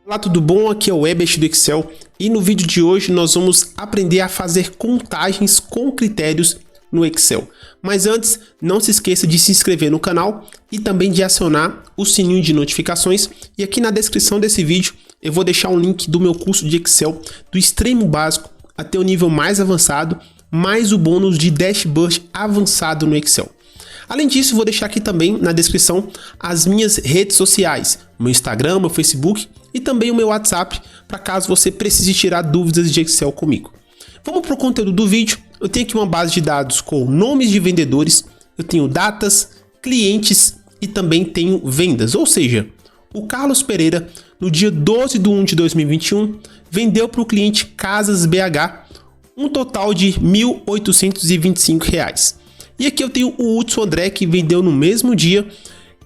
Olá, tudo bom? Aqui é o Ebert do Excel e no vídeo de hoje nós vamos aprender a fazer contagens com critérios no Excel. Mas antes, não se esqueça de se inscrever no canal e também de acionar o sininho de notificações. E aqui na descrição desse vídeo eu vou deixar um link do meu curso de Excel do extremo básico até o nível mais avançado, mais o bônus de dashboard avançado no Excel. Além disso, vou deixar aqui também na descrição as minhas redes sociais, meu Instagram, meu Facebook e também o meu WhatsApp, para caso você precise tirar dúvidas de Excel comigo. Vamos para o conteúdo do vídeo. Eu tenho aqui uma base de dados com nomes de vendedores, eu tenho datas, clientes e também tenho vendas. Ou seja, o Carlos Pereira, no dia 12/1 de 2021, vendeu para o cliente Casas BH um total de R$ 1.825. E aqui eu tenho o Hudson André, que vendeu no mesmo dia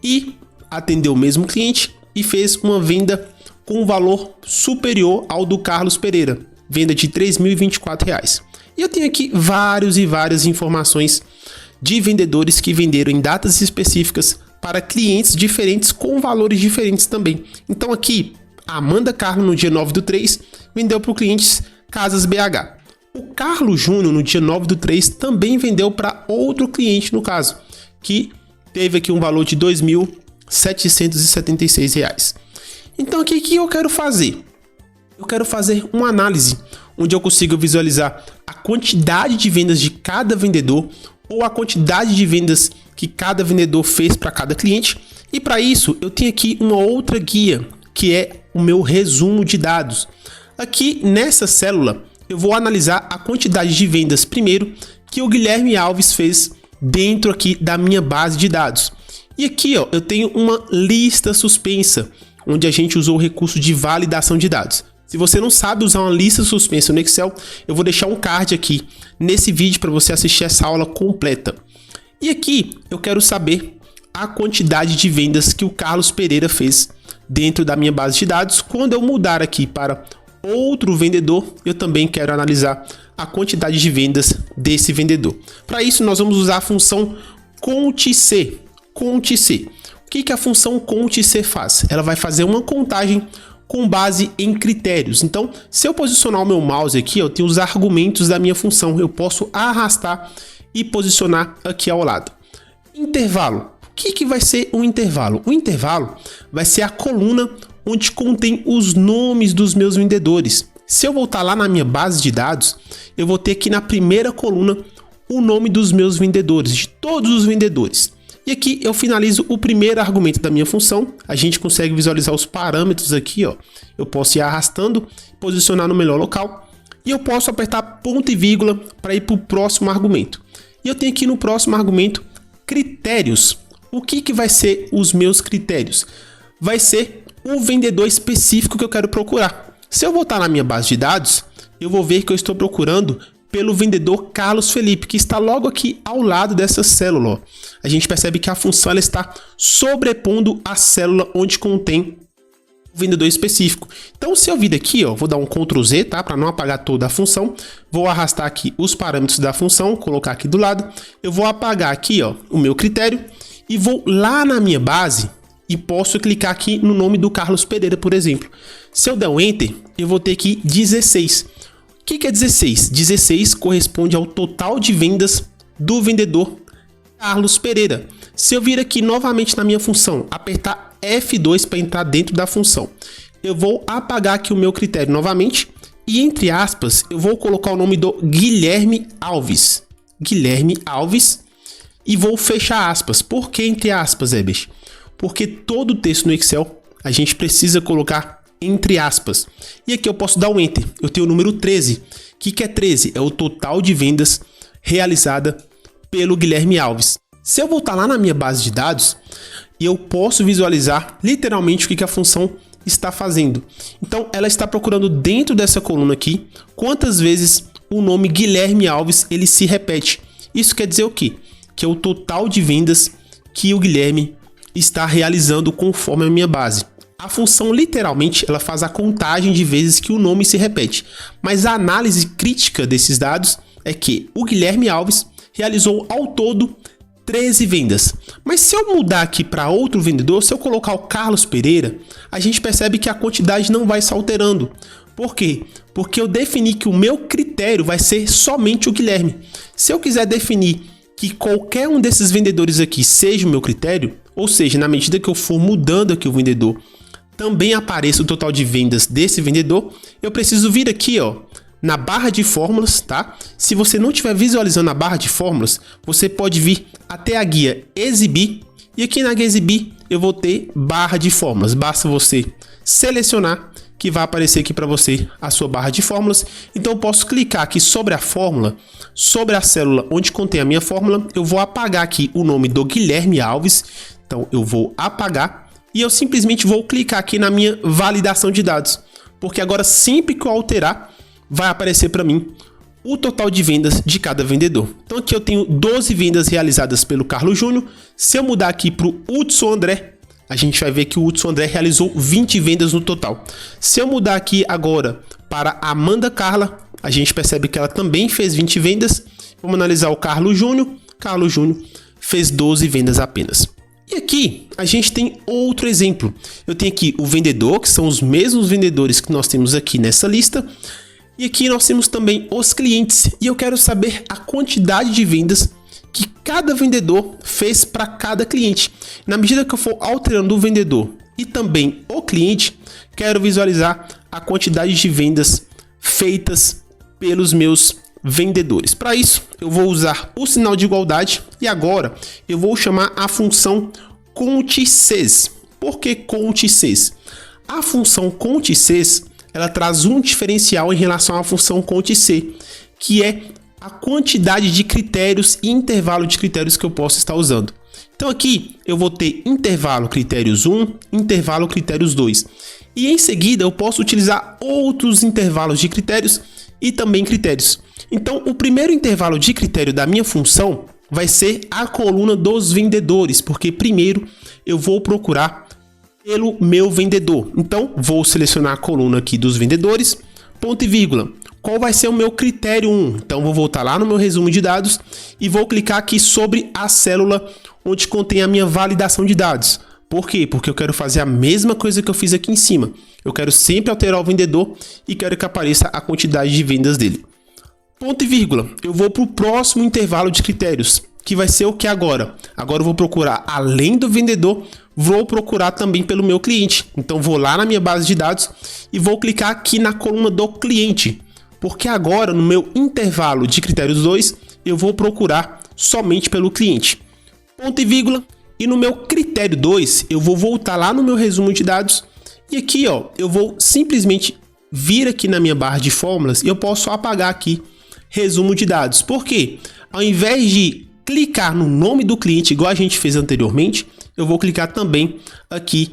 e atendeu o mesmo cliente e fez uma venda com um valor superior ao do Carlos Pereira, venda de R$ 3.024. E eu tenho aqui várias informações de vendedores que venderam em datas específicas para clientes diferentes com valores diferentes também. Então aqui, a Amanda Carlos no dia 9/3 vendeu para o cliente Casas BH. O Carlos Júnior, no dia 9/3, também vendeu para outro cliente, no caso, que teve aqui um valor de R$ 2.776. Então, aqui o que eu quero fazer? Eu quero fazer uma análise, onde eu consigo visualizar a quantidade de vendas de cada vendedor, ou a quantidade de vendas que cada vendedor fez para cada cliente. E para isso, eu tenho aqui uma outra guia, que é o meu resumo de dados. Aqui, nessa célula, eu vou analisar a quantidade de vendas primeiro que o Guilherme Alves fez dentro aqui da minha base de dados. E aqui ó, eu tenho uma lista suspensa, onde a gente usou o recurso de validação de dados. Se você não sabe usar uma lista suspensa no Excel, eu vou deixar um card aqui nesse vídeo para você assistir essa aula completa. E aqui eu quero saber a quantidade de vendas que o Carlos Pereira fez dentro da minha base de dados. Quando eu mudar aqui para outro vendedor, eu também quero analisar a quantidade de vendas desse vendedor. Para isso, nós vamos usar a função CONT-C. O que a função CONT-C faz? Ela vai fazer uma contagem com base em critérios. Então, se eu posicionar o meu mouse aqui, eu tenho os argumentos da minha função. Eu posso arrastar e posicionar aqui ao lado. Intervalo. O que vai ser um intervalo? O intervalo vai ser a coluna onde contém os nomes dos meus vendedores. Se eu voltar lá na minha base de dados, eu vou ter aqui na primeira coluna o nome dos meus vendedores, de todos os vendedores. E aqui eu finalizo o primeiro argumento da minha função. A gente consegue visualizar os parâmetros aqui, ó. Eu posso ir arrastando, posicionar no melhor local. E eu posso apertar ponto e vírgula para ir para o próximo argumento. E eu tenho aqui no próximo argumento critérios. O que vai ser os meus critérios? Vai ser o vendedor específico que eu quero procurar. Se eu voltar na minha base de dados, eu vou ver que eu estou procurando pelo vendedor Carlos Felipe, que está logo aqui ao lado dessa célula. Ó. A gente percebe que a função ela está sobrepondo a célula onde contém o vendedor específico. Então, se eu vir daqui, ó, vou dar um Ctrl Z, tá? Para não apagar toda a função. Vou arrastar aqui os parâmetros da função, colocar aqui do lado. Eu vou apagar aqui, ó, o meu critério e vou lá na minha base e posso clicar aqui no nome do Carlos Pereira, por exemplo. Se eu der um Enter, eu vou ter aqui 16. O que é 16? 16 corresponde ao total de vendas do vendedor Carlos Pereira. Se eu vir aqui novamente na minha função, apertar F2 para entrar dentro da função, eu vou apagar aqui o meu critério novamente e, entre aspas, eu vou colocar o nome do Guilherme Alves. Guilherme Alves e vou fechar aspas. Por que entre aspas, Ebert? Porque todo o texto no Excel a gente precisa colocar entre aspas. E aqui eu posso dar um Enter. Eu tenho o número 13. O que é 13? É o total de vendas realizada pelo Guilherme Alves. Se eu voltar lá na minha base de dados, eu posso visualizar literalmente o que a função está fazendo. Então, ela está procurando dentro dessa coluna aqui quantas vezes o nome Guilherme Alves ele se repete. Isso quer dizer o quê? Que é o total de vendas que o Guilherme está realizando conforme a minha base. A função literalmente ela faz a contagem de vezes que o nome se repete, mas a análise crítica desses dados é que o Guilherme Alves realizou ao todo 13 vendas. Mas se eu mudar aqui para outro vendedor, se eu colocar o Carlos Pereira, a gente percebe que a quantidade não vai se alterando. Por quê? Porque eu defini que o meu critério vai ser somente o Guilherme. Se eu quiser definir que qualquer um desses vendedores aqui seja o meu critério, ou seja, na medida que eu for mudando aqui o vendedor, também apareça o total de vendas desse vendedor, eu preciso vir aqui, ó, na barra de fórmulas, tá? Se você não estiver visualizando a barra de fórmulas, você pode vir até a guia exibir, e aqui na guia exibir eu vou ter barra de fórmulas. Basta você selecionar que vai aparecer aqui para você a sua barra de fórmulas. Então eu posso clicar aqui sobre a fórmula, sobre a célula onde contém a minha fórmula, eu vou apagar aqui o nome do Guilherme Alves, então eu vou apagar e eu simplesmente vou clicar aqui na minha validação de dados, porque agora sempre que eu alterar, vai aparecer para mim o total de vendas de cada vendedor. Então aqui eu tenho 12 vendas realizadas pelo Carlos Júnior. Se eu mudar aqui para o Hudson André, a gente vai ver que o Hudson André realizou 20 vendas no total. Se eu mudar aqui agora para a Amanda Carla, a gente percebe que ela também fez 20 vendas. Vamos analisar o Carlos Júnior. Carlos Júnior fez 12 vendas apenas. E aqui a gente tem outro exemplo. Eu tenho aqui o vendedor, que são os mesmos vendedores que nós temos aqui nessa lista. E aqui nós temos também os clientes. E eu quero saber a quantidade de vendas que cada vendedor fez para cada cliente. Na medida que eu for alterando o vendedor e também o cliente, quero visualizar a quantidade de vendas feitas pelos meus vendedores. Para isso, eu vou usar o sinal de igualdade e agora eu vou chamar a função CONTE-CES. Por que CONTE-CES? A função CONTE-CES, ela traz um diferencial em relação à função CONTE-C, que é a quantidade de critérios e intervalo de critérios que eu posso estar usando. Então aqui eu vou ter intervalo critérios 1, intervalo critérios 2. E em seguida eu posso utilizar outros intervalos de critérios e também critérios. Então o primeiro intervalo de critério da minha função vai ser a coluna dos vendedores, porque primeiro eu vou procurar pelo meu vendedor. Então vou selecionar a coluna aqui dos vendedores, ponto e vírgula. Qual vai ser o meu critério 1? Então vou voltar lá no meu resumo de dados e vou clicar aqui sobre a célula onde contém a minha validação de dados. Por quê? Porque eu quero fazer a mesma coisa que eu fiz aqui em cima. Eu quero sempre alterar o vendedor e quero que apareça a quantidade de vendas dele. Ponto e vírgula. Eu vou para o próximo intervalo de critérios, que vai ser o que agora? Agora eu vou procurar, além do vendedor, vou procurar também pelo meu cliente. Então vou lá na minha base de dados e vou clicar aqui na coluna do cliente. Porque agora, no meu intervalo de critérios 2, eu vou procurar somente pelo cliente. Ponto e vírgula. E no meu critério 2, eu vou voltar lá no meu resumo de dados. E aqui, ó, eu vou simplesmente vir aqui na minha barra de fórmulas e eu posso apagar aqui resumo de dados. Por quê? Ao invés de clicar no nome do cliente, igual a gente fez anteriormente, eu vou clicar também aqui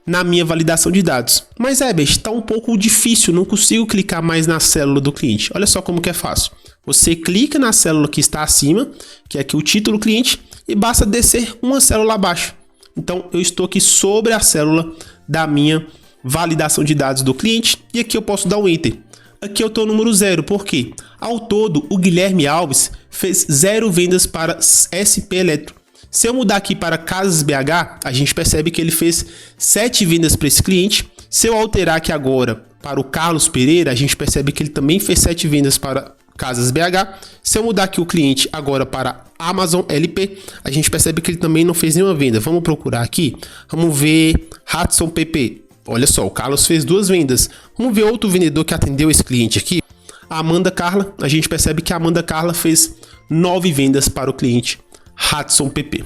na minha validação de dados. Mas está um pouco difícil, não consigo clicar mais na célula do cliente. Olha só como que é fácil. Você clica na célula que está acima, que é aqui o título cliente, e basta descer uma célula abaixo. Então eu estou aqui sobre a célula da minha validação de dados do cliente e aqui eu posso dar um Enter. Aqui eu estou no número 0, por quê? Ao todo, o Guilherme Alves fez 0 vendas para SP Eletro. Se eu mudar aqui para Casas BH, a gente percebe que ele fez 7 vendas para esse cliente. Se eu alterar aqui agora para o Carlos Pereira, a gente percebe que ele também fez 7 vendas para Casas BH. Se eu mudar aqui o cliente agora para Amazon LP, a gente percebe que ele também não fez nenhuma venda. Vamos procurar aqui, vamos ver Hudson PP. Olha só, o Carlos fez 2 vendas. Vamos ver outro vendedor que atendeu esse cliente aqui. A Amanda Carla, a gente percebe que a Amanda Carla fez 9 vendas para o cliente Hudson PP.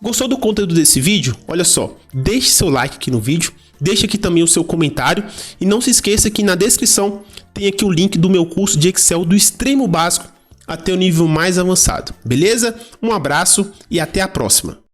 Gostou do conteúdo desse vídeo? Olha só, deixe seu like aqui no vídeo, deixe aqui também o seu comentário e não se esqueça que na descrição tem aqui o link do meu curso de Excel do extremo básico até o nível mais avançado. Beleza? Um abraço e até a próxima.